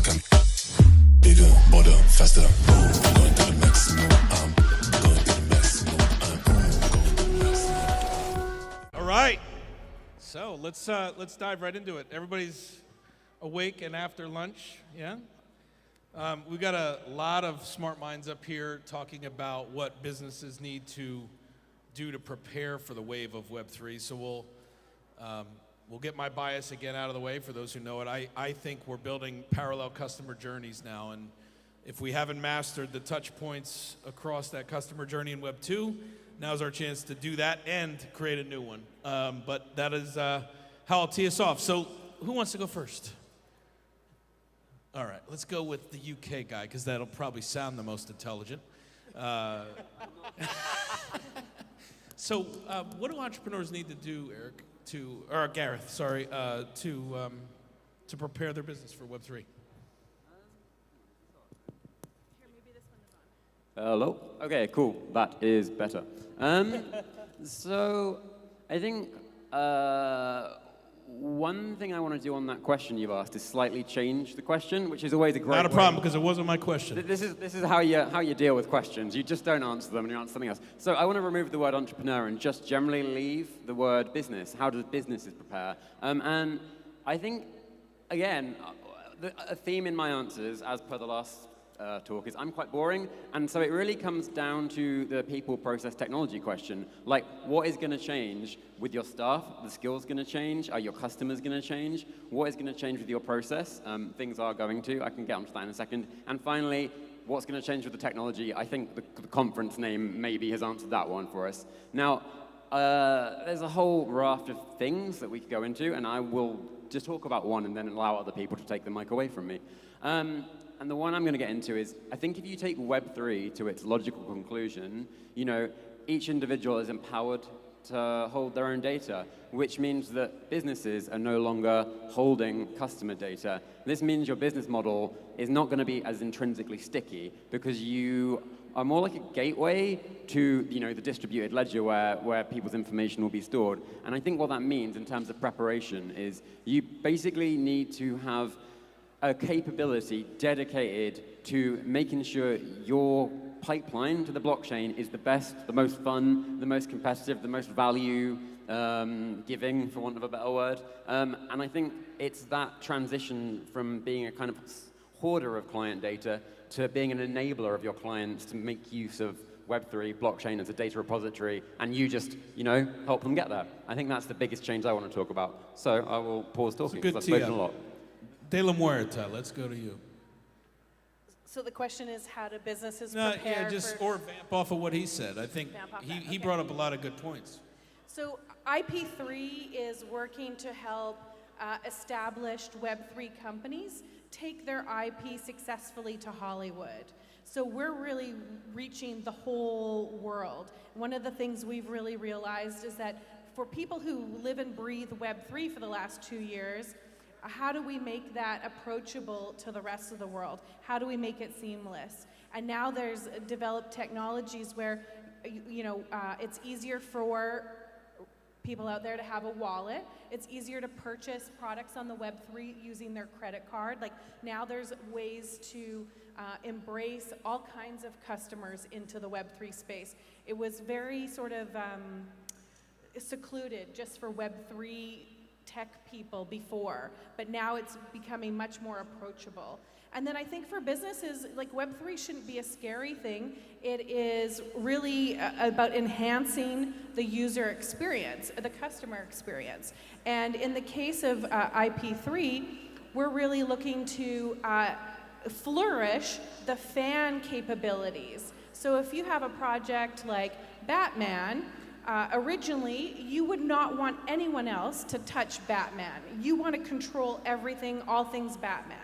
can. Bigger, bolder, faster. Boom, going to the maximum. I'm going to the maximum. I'm going to the maximum. All right. So let's dive right into it. Everybody's awake and after lunch, yeah? We've got a lot of smart minds up here talking about what businesses need to do to prepare for the wave of Web3. So we'll get my bias again out of the way for those who know it. I think we're building parallel customer journeys now, and if we haven't mastered the touch points across that customer journey in Web 2, now's our chance to do that and create a new one. But that is how I'll tee us off. So who wants to go first? All right, let's go with the UK guy, because that'll probably sound the most intelligent. So what do entrepreneurs need to do, Eric, or Gareth, sorry, to prepare their business for Web3? Hello? Okay, cool. That is better. So I think one thing I want to do on that question you've asked is slightly change the question, which is always a great Not a problem, way. because it wasn't my question. This is how you deal with questions. You just don't answer them and you answer something else. So I want to remove the word entrepreneur and just generally leave the word business. How does businesses prepare? And I think, again, a theme in my answers, as per the last talk, is I'm quite boring, and so it really comes down to the people, process, technology question. Like, what is going to change with your staff? The skills going to change? Are your customers going to change? What is going to change with your process? Things are going to. I can get onto that in a second. And finally, what's going to change with the technology? I think the conference name maybe has answered that one for us. Now, there's a whole raft of things that we could go into, and I will just talk about one and then allow other people to take the mic away from me. And the one I'm going to get into is, I think if you take Web3 to its logical conclusion, you know, each individual is empowered to hold their own data, which means that businesses are no longer holding customer data. This means your business model is not going to be as intrinsically sticky, because you are more like a gateway to, you know, the distributed ledger where people's information will be stored. And I think what that means in terms of preparation is you basically need to have a capability dedicated to making sure your pipeline to the blockchain is the best, the most fun, the most competitive, the most value giving, for want of a better word. And I think it's that transition from being a kind of hoarder of client data to being an enabler of your clients to make use of Web3, blockchain as a data repository, and you just, you know, help them get there. I think that's the biggest change I want to talk about. So I will pause talking, because I've spoken a lot. De La Muerta, let's go to you. So the question is, how do businesses prepare or vamp off of what he said. I think he brought up a lot of good points. So IP3 is working to help established Web3 companies take their IP successfully to Hollywood. So we're really reaching the whole world. One of the things we've really realized is that for people who live and breathe Web3 for the last 2 years, how do we make that approachable to the rest of the world? How do we make it seamless? And now there's developed technologies where, you know, it's easier for people out there to have a wallet. It's easier to purchase products on the Web3 using their credit card. Like, now there's ways to embrace all kinds of customers into the Web3 space. It was very sort of secluded just for Web3 tech people before, but now it's becoming much more approachable. And then I think for businesses, like, Web3 shouldn't be a scary thing. It is really about enhancing the user experience, the customer experience. And in the case of IP3, we're really looking to flourish the fan capabilities. So if you have a project like Batman, originally, you would not want anyone else to touch Batman. You want to control everything, all things Batman.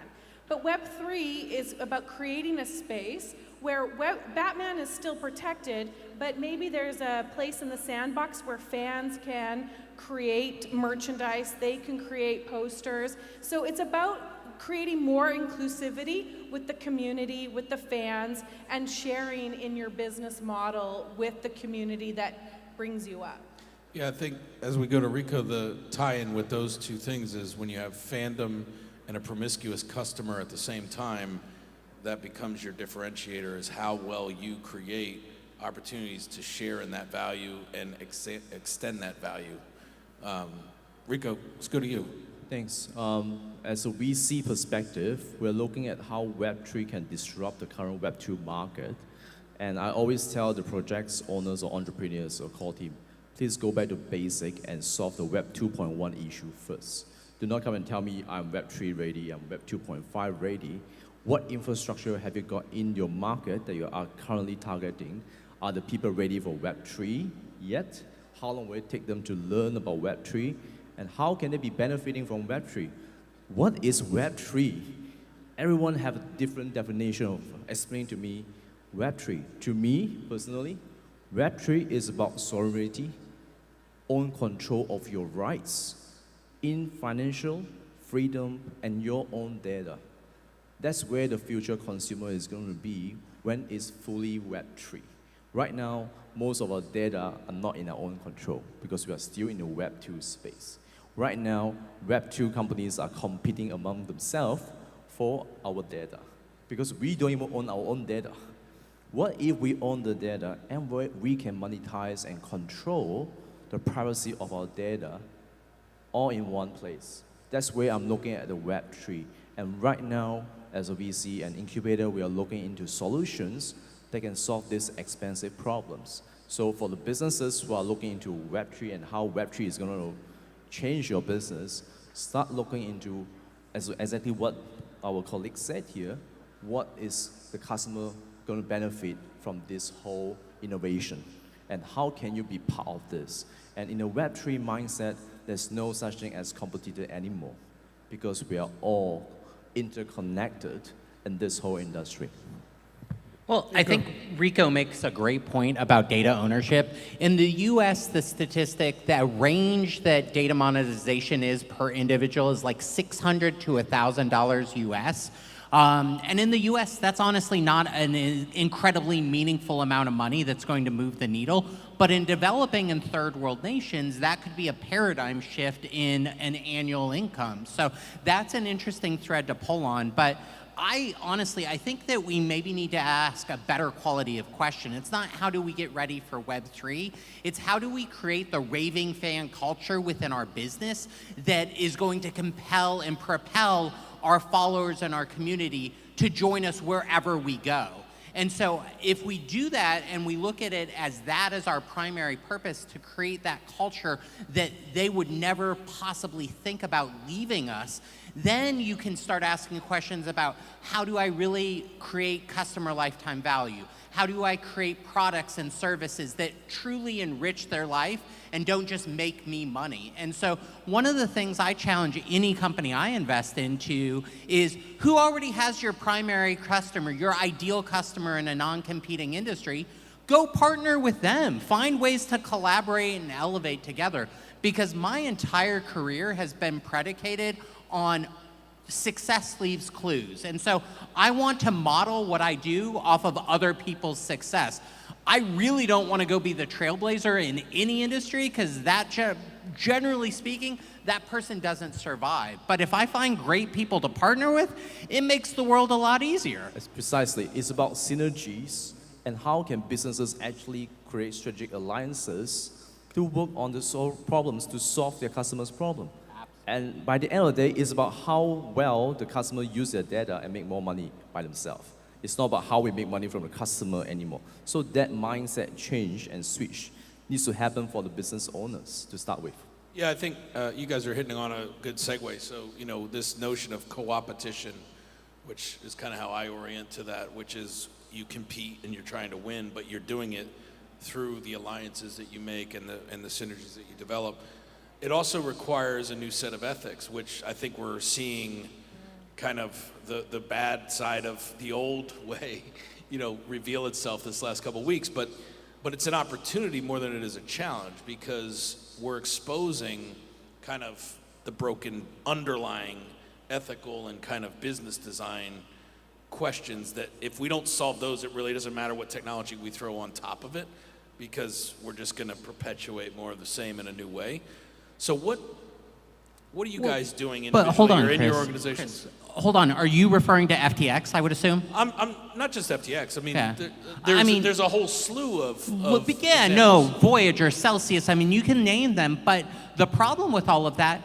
But Web3 is about creating a space where Batman is still protected, but maybe there's a place in the sandbox where fans can create merchandise, they can create posters. So it's about creating more inclusivity with the community, with the fans, and sharing in your business model with the community that brings you up. Yeah, I think as we go to Rico, the tie-in with those two things is when you have fandom and a promiscuous customer at the same time, that becomes your differentiator, is how well you create opportunities to share in that value and extend that value. Rico, let's go to you. Thanks. As a VC perspective, we're looking at how Web3 can disrupt the current Web2 market. And I always tell the project's owners or entrepreneurs or core team, please go back to basic and solve the Web 2.1 issue first. Do not come and tell me I'm Web3 ready, I'm Web 2.5 ready. What infrastructure have you got in your market that you are currently targeting? Are the people ready for Web3 yet? How long will it take them to learn about Web3? And how can they be benefiting from Web3? What is Web3? Everyone have a different definition of explain to me Web3. To me, personally, Web3 is about sovereignty, own control of your rights in financial freedom and your own data. That's where the future consumer is going to be when it's fully Web3. Right now, most of our data are not in our own control because we are still in the Web2 space. Right now, Web2 companies are competing among themselves for our data because we don't even own our own data. What if we own the data and we can monetize and control the privacy of our data all in one place? That's where I'm looking at the Web3. And right now, as a VC and incubator, we are looking into solutions that can solve these expensive problems. So for the businesses who are looking into Web3 and how Web3 is going to change your business, start looking into exactly what our colleague said here. What is the customer going to benefit from this whole innovation? And how can you be part of this? And in a Web3 mindset, there's no such thing as competitor anymore because we are all interconnected in this whole industry. Well, I think Rico makes a great point about data ownership. In the US, the statistic, the range that data monetization is per individual is like $600 to $1,000 US. And in the US, that's honestly not an incredibly meaningful amount of money that's going to move the needle. But in developing and third world nations, that could be a paradigm shift in an annual income. So that's an interesting thread to pull on. But I think that we maybe need to ask a better quality of question. It's not how do we get ready for Web3, it's how do we create the raving fan culture within our business that is going to compel and propel our followers and our community to join us wherever we go. And so if we do that and we look at it as that as our primary purpose to create that culture that they would never possibly think about leaving us, then you can start asking questions about how do I really create customer lifetime value? How do I create products and services that truly enrich their life and don't just make me money? And so one of the things I challenge any company I invest into is who already has your primary customer, your ideal customer in a non-competing industry? Go partner with them. Find ways to collaborate and elevate together. Because my entire career has been predicated on success leaves clues. And so I want to model what I do off of other people's success. I really don't want to go be the trailblazer in any industry because that, generally speaking, that person doesn't survive. But if I find great people to partner with, it makes the world a lot easier. It's precisely. It's about synergies and how can businesses actually create strategic alliances to work on the problems to solve their customers' problem. And by the end of the day, it's about how well the customer use their data and make more money by themselves. It's not about how we make money from the customer anymore. So that mindset change and switch needs to happen for the business owners to start with. Yeah, I think you guys are hitting on a good segue. So, this notion of co-opetition, which is kind of how I orient to that, which is you compete and you're trying to win, but you're doing it through the alliances that you make and the synergies that you develop. It also requires a new set of ethics, which I think we're seeing kind of the bad side of the old way, reveal itself this last couple of weeks. But it's an opportunity more than it is a challenge because we're exposing kind of the broken underlying ethical and kind of business design questions that if we don't solve those, it really doesn't matter what technology we throw on top of it because we're just going to perpetuate more of the same in a new way. So What are you guys doing But hold on, individually or in your Chris. organizations? Hold on, are you referring to FTX, I would assume? I'm not just FTX. I mean, Yeah. there's a whole slew of Yeah, examples. no, Voyager, Celsius, I mean, you can name them, but the problem with all of that,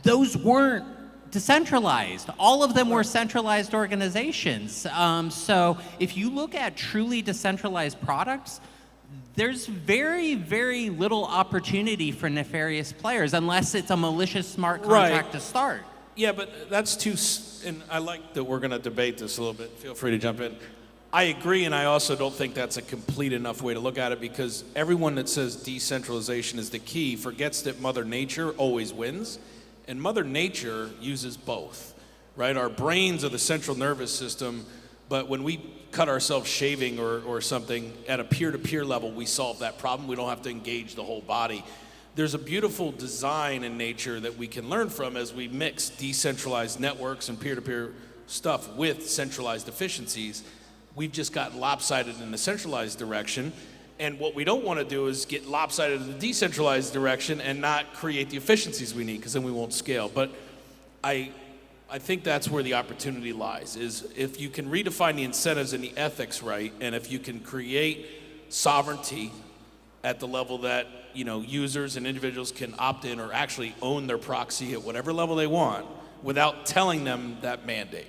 those weren't decentralized. All of them were centralized organizations. So if you look at truly decentralized products, there's very, very little opportunity for nefarious players unless it's a malicious smart contract to start. Yeah, but that's and I like that we're going to debate this a little bit. Feel free to jump in. I agree, and I also don't think that's a complete enough way to look at it, because everyone that says decentralization is the key forgets that Mother Nature always wins, and Mother Nature uses both, right? Our brains are the central nervous system, but when we cut ourselves shaving or something at a peer-to-peer level, we solve that problem. We don't have to engage the whole body. There's a beautiful design in nature that we can learn from as we mix decentralized networks and peer-to-peer stuff with centralized efficiencies. We've just gotten lopsided in the centralized direction, and what we don't want to do is get lopsided in the decentralized direction and not create the efficiencies we need, because then we won't scale. But I think that's where the opportunity lies, is if you can redefine the incentives and the ethics right, and if you can create sovereignty at the level that users and individuals can opt in or actually own their proxy at whatever level they want without telling them that mandate.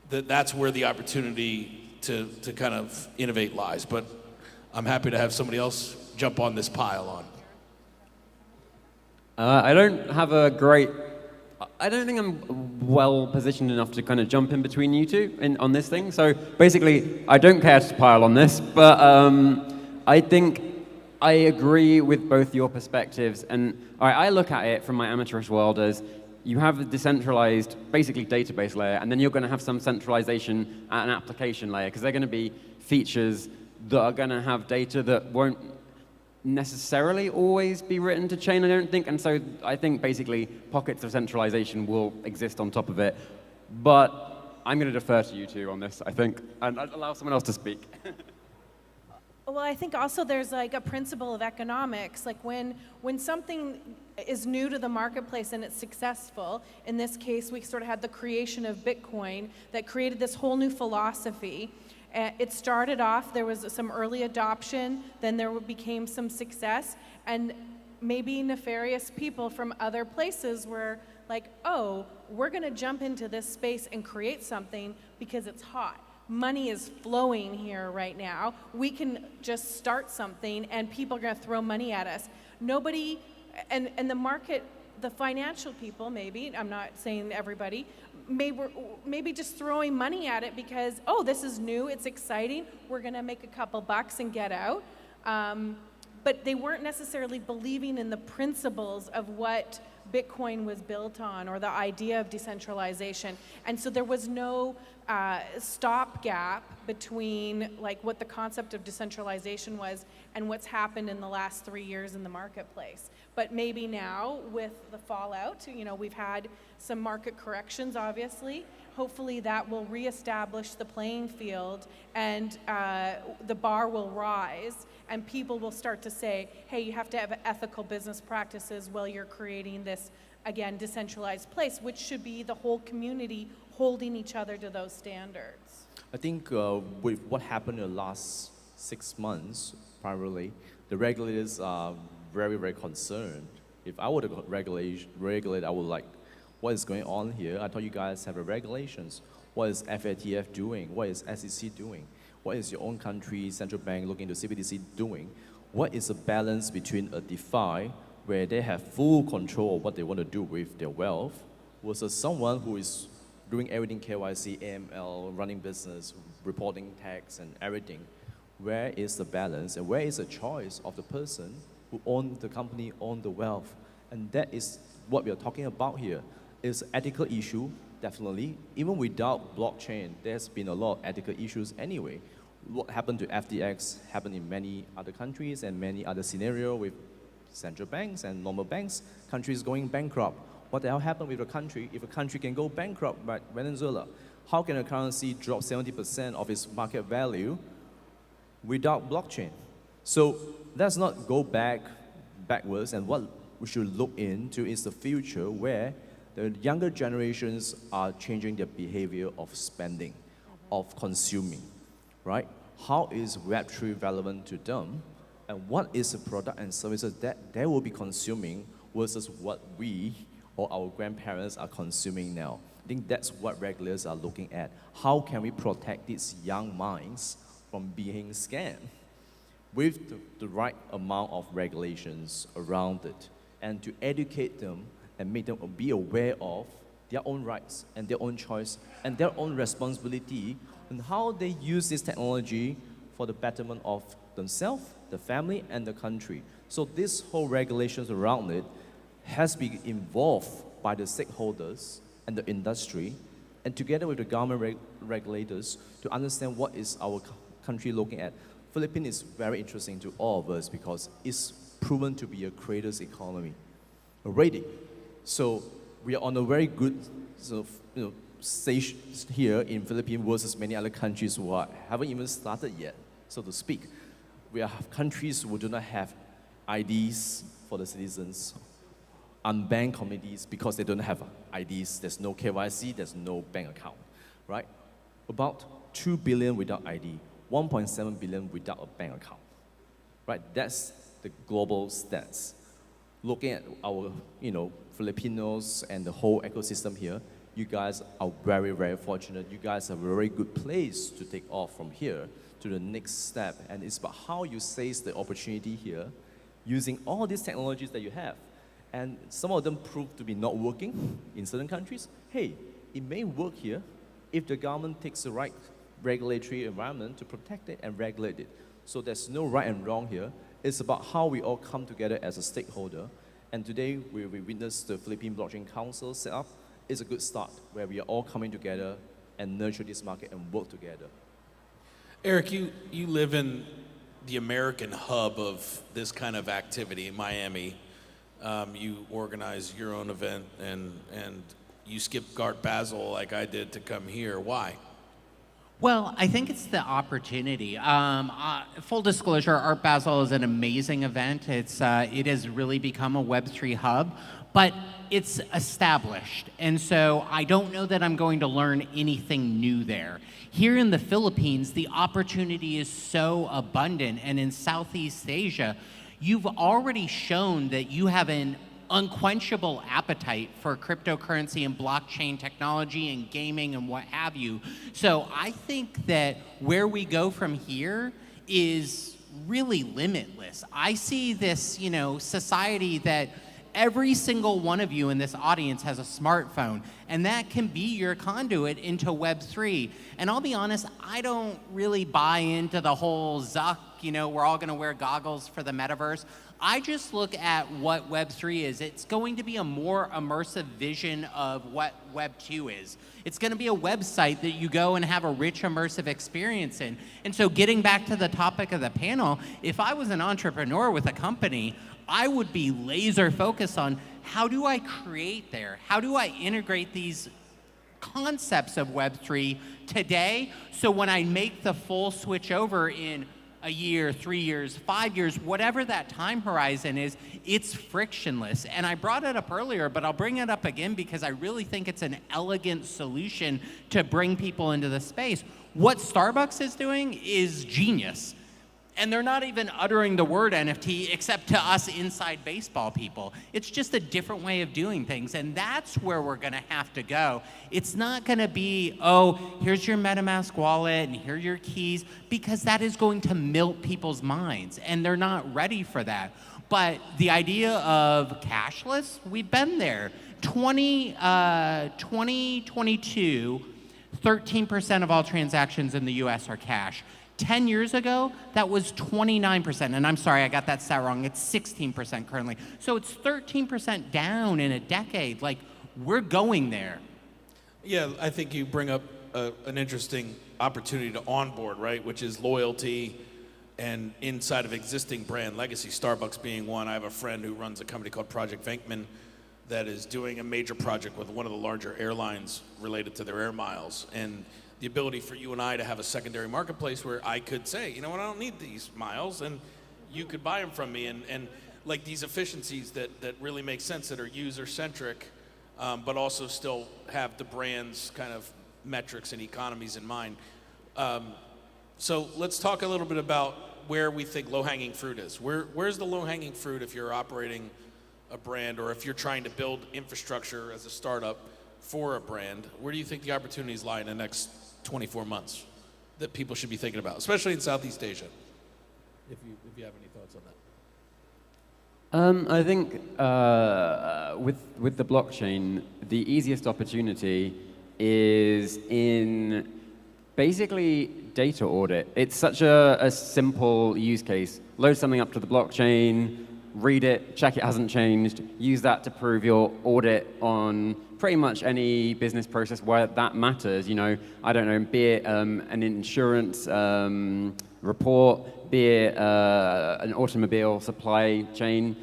That's where the opportunity to kind of innovate lies. But I'm happy to have somebody else jump on this pile on. I don't think I'm well positioned enough to kind of jump in between you two on this thing. So basically, I don't care to pile on this, but I think I agree with both your perspectives. And I look at it from my amateurish world as you have a decentralized, basically database layer, and then you're going to have some centralization at an application layer, because they're going to be features that are going to have data that won't necessarily always be written to chain, I don't think. And so I think basically pockets of centralization will exist on top of it. But I'm going to defer to you two on this, I think, and I'll allow someone else to speak. Well, I think also there's like a principle of economics. Like when something is new to the marketplace and it's successful, in this case, we sort of had the creation of Bitcoin that created this whole new philosophy. It started off, there was some early adoption, then there became some success, and maybe nefarious people from other places were like, oh, we're going to jump into this space and create something because it's hot. Money is flowing here right now. We can just start something and people are going to throw money at us. Nobody, and the market, the financial people maybe, I'm not saying everybody, maybe just throwing money at it because, oh, this is new, it's exciting, we're going to make a couple bucks and get out. But they weren't necessarily believing in the principles of what Bitcoin was built on, or the idea of decentralization. And so there was no stopgap between like what the concept of decentralization was and what's happened in the last 3 years in the marketplace. But maybe now with the fallout, we've had some market corrections, obviously. Hopefully that will reestablish the playing field, and the bar will rise, and people will start to say, hey, you have to have ethical business practices while you're creating this, again, decentralized place, which should be the whole community holding each other to those standards. I think with what happened in the last 6 months, primarily, the regulators are very, very concerned. If I were to regulate, I would like, what is going on here? I thought you guys have the regulations. What is FATF doing? What is SEC doing? What is your own country, central bank looking to CBDC doing? What is the balance between a DeFi, where they have full control of what they want to do with their wealth, versus someone who is doing everything KYC, AML, running business, reporting tax and everything? Where is the balance, and where is the choice of the person who owns the company, owns the wealth? And that is what we are talking about here. It's an ethical issue, definitely. Even without blockchain, there's been a lot of ethical issues anyway. What happened to FTX happened in many other countries and many other scenarios with central banks and normal banks, countries going bankrupt. What the hell happened with a country if a country can go bankrupt, like Venezuela? How can a currency drop 70% of its market value without blockchain? So let's not go backwards, and what we should look into is the future where the younger generations are changing their behavior of spending, of consuming, right? How is Web3 relevant to them? And what is the product and services that they will be consuming versus what we or our grandparents are consuming now? I think that's what regulators are looking at. How can we protect these young minds from being scammed with the right amount of regulations around it, and to educate them and make them be aware of their own rights and their own choice and their own responsibility and how they use this technology for the betterment of themselves, the family, and the country. So this whole regulations around it has been involved by the stakeholders and the industry, and together with the government regulators to understand what is our country looking at. Philippines is very interesting to all of us because it's proven to be a creator's economy already. So we are on a very good sort of, stage here in Philippines versus many other countries who haven't even started yet, so to speak. We have countries who do not have IDs for the citizens, unbanked communities because they don't have IDs. There's no KYC, there's no bank account, right? About 2 billion without ID, 1.7 billion without a bank account, right? That's the global stats. Looking at our, Filipinos and the whole ecosystem here, you guys are very, very fortunate. You guys are a very good place to take off from here to the next step. And it's about how you seize the opportunity here using all these technologies that you have. And some of them prove to be not working in certain countries. Hey, it may work here if the government takes the right regulatory environment to protect it and regulate it. So there's no right and wrong here. It's about how we all come together as a stakeholder. And today, we witnessed the Philippine Blockchain Council set up. It's a good start, where we are all coming together and nurture this market and work together. Eric, you live in the American hub of this kind of activity in Miami. You organize your own event, and you skipped Art Basel like I did to come here. Why? Well, I think it's the opportunity. Full disclosure, Art Basel is an amazing event. It has really become a Web3 hub, but it's established. And so I don't know that I'm going to learn anything new there. Here in the Philippines, the opportunity is so abundant. And in Southeast Asia, you've already shown that you have an unquenchable appetite for cryptocurrency and blockchain technology and gaming and what have you. So I think that where we go from here is really limitless. I see this, society that every single one of you in this audience has a smartphone, and that can be your conduit into Web3. And I'll be honest, I don't really buy into the whole Zuck, we're all gonna wear goggles for the metaverse. I just look at what Web3 is. It's going to be a more immersive vision of what Web2 is. It's going to be a website that you go and have a rich immersive experience in. And so getting back to the topic of the panel, if I was an entrepreneur with a company, I would be laser focused on how do I create there? How do I integrate these concepts of Web3 today so when I make the full switch over in a year, 3 years, 5 years, whatever that time horizon is, it's frictionless. And I brought it up earlier, but I'll bring it up again because I really think it's an elegant solution to bring people into the space. What Starbucks is doing is genius. And they're not even uttering the word NFT except to us inside baseball people. It's just a different way of doing things, and that's where we're gonna have to go. It's not gonna be, oh, here's your MetaMask wallet and here are your keys, because that is going to melt people's minds, and they're not ready for that. But the idea of cashless, we've been there. 2022, 13% of all transactions in the US are cash. 10 years ago, that was 29%. And I'm sorry, I got that stat wrong. It's 16% currently. So it's 13% down in a decade. Like, we're going there. Yeah, I think you bring up an interesting opportunity to onboard, right? Which is loyalty and inside of existing brand legacy, Starbucks being one. I have a friend who runs a company called Project Venkman that is doing a major project with one of the larger airlines related to their air miles. And the ability for you and I to have a secondary marketplace where I could say, you know what, I don't need these miles, and you could buy them from me, and like these efficiencies that really make sense, that are user-centric, but also still have the brand's kind of metrics and economies in mind. So let's talk a little bit about where we think low-hanging fruit is. Where's the low-hanging fruit if you're operating a brand or if you're trying to build infrastructure as a startup for a brand? Where do you think the opportunities lie in the next 24 months that people should be thinking about, especially in Southeast Asia? If you have any thoughts on that. I think with the blockchain, the easiest opportunity is in basically data audit. It's such a simple use case. Load something up to the blockchain, read it, check it hasn't changed, use that to prove your audit on pretty much any business process where that matters. You know, I don't know, be it an insurance report, be it an automobile supply chain,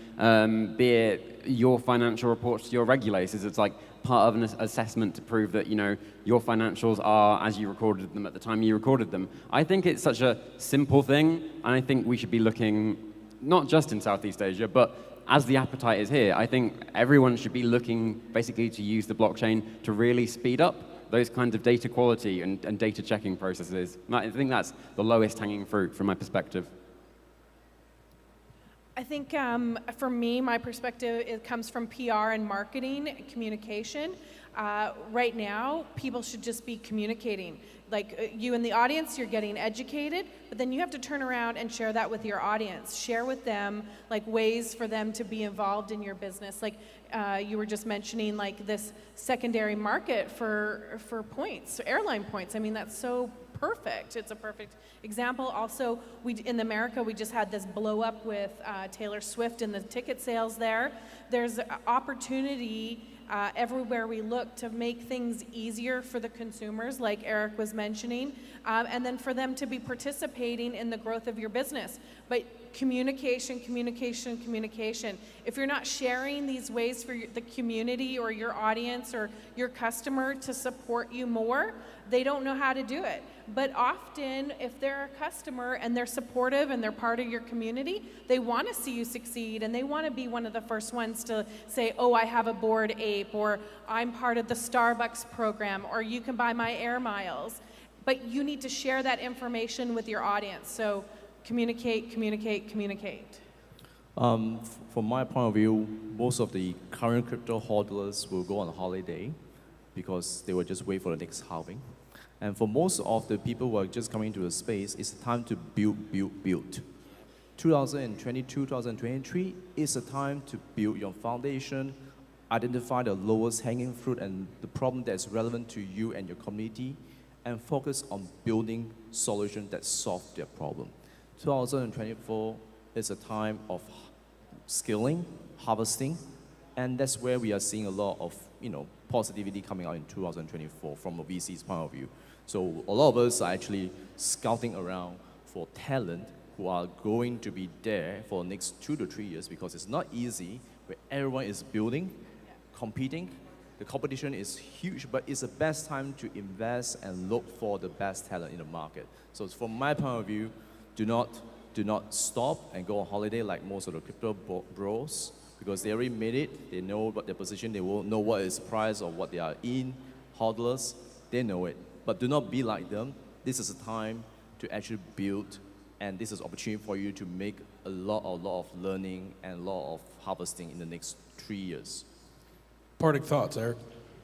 be it your financial reports to your regulators. It's like part of an assessment to prove that, you know, your financials are as you recorded them at the time you recorded them. I think it's such a simple thing, and I think we should be looking not just in Southeast Asia, but as the appetite is here, I think everyone should be looking basically to use the blockchain to really speed up those kinds of data quality and data checking processes. And I think that's the lowest hanging fruit from my perspective. I think for me, my perspective, it comes from PR and marketing, communication. Right now, people should just be communicating. Like you in the audience, you're getting educated, but then you have to turn around and share that with your audience. Share with them like ways for them to be involved in your business. Like you were just mentioning like this secondary market for points, airline points. I mean, that's so perfect. It's a perfect example. Also, in America, we just had this blow up with Taylor Swift and the ticket sales there. There's opportunity everywhere we look to make things easier for the consumers, like Eric was mentioning, and then for them to be participating in the growth of your business. But communication, communication, communication. If you're not sharing these ways for the community or your audience or your customer to support you more, they don't know how to do it. But often, if they're a customer and they're supportive and they're part of your community, they want to see you succeed and they want to be one of the first ones to say, oh, I have a Bored Ape, or I'm part of the Starbucks program, or you can buy my air miles. But you need to share that information with your audience. So communicate, communicate, communicate. From my point of view, most of the current crypto hodlers will go on holiday because they will just wait for the next halving. And for most of the people who are just coming to the space, it's time to build, build, build. 2022, 2023 is a time to build your foundation, identify the lowest hanging fruit and the problem that's relevant to you and your community, and focus on building solutions that solve their problem. 2024 is a time of scaling, harvesting, and that's where we are seeing a lot of, you know, positivity coming out in 2024 from a VC's point of view. So a lot of us are actually scouting around for talent who are going to be there for the next 2 to 3 years, because it's not easy where everyone is building, competing. The competition is huge, but it's the best time to invest and look for the best talent in the market. So from my point of view, do not stop and go on holiday like most of the crypto bros, because they already made it. They know what their position, they will know what is price or what they are in. Hodlers, they know it. But do not be like them. This is a time to actually build, and this is an opportunity for you to make a lot of learning and a lot of harvesting in the next 3 years. Parting thoughts, Eric?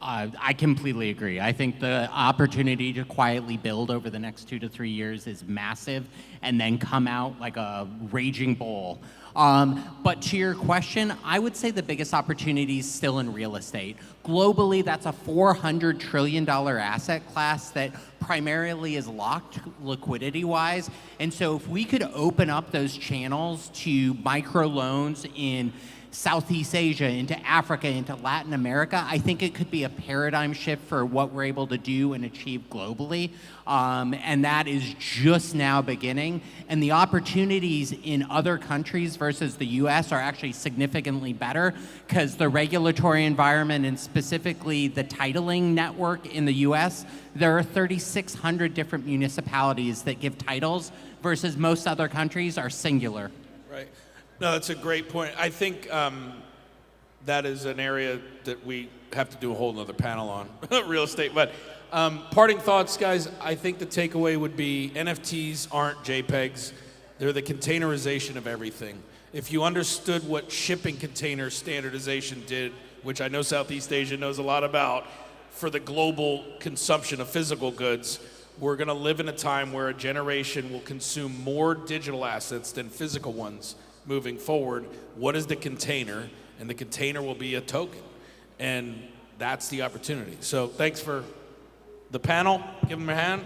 I completely agree. I think the opportunity to quietly build over the next 2 to 3 years is massive, and then come out like a raging bull. But to your question, I would say the biggest opportunity is still in real estate. Globally, that's a $400 trillion asset class that primarily is locked liquidity-wise. And so if we could open up those channels to microloans in Southeast Asia, into Africa, into Latin America, I think it could be a paradigm shift for what we're able to do and achieve globally. And that is just now beginning. And the opportunities in other countries versus the US are actually significantly better, because the regulatory environment and specifically the titling network in the US, there are 3,600 different municipalities that give titles versus most other countries are singular. Right. No, that's a great point. I think that is an area that we have to do a whole nother panel on, real estate. But parting thoughts, guys, I think the takeaway would be NFTs aren't JPEGs. They're the containerization of everything. If you understood what shipping container standardization did, which I know Southeast Asia knows a lot about, for the global consumption of physical goods, we're gonna live in a time where a generation will consume more digital assets than physical ones moving forward. What is the container? And the container will be a token. And that's the opportunity. So thanks for the panel. Give them a hand.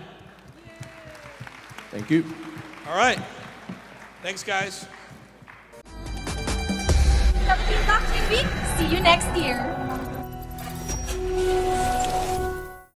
Thank you. All right. Thanks, guys. Philippine Blockchain Week. See you next year.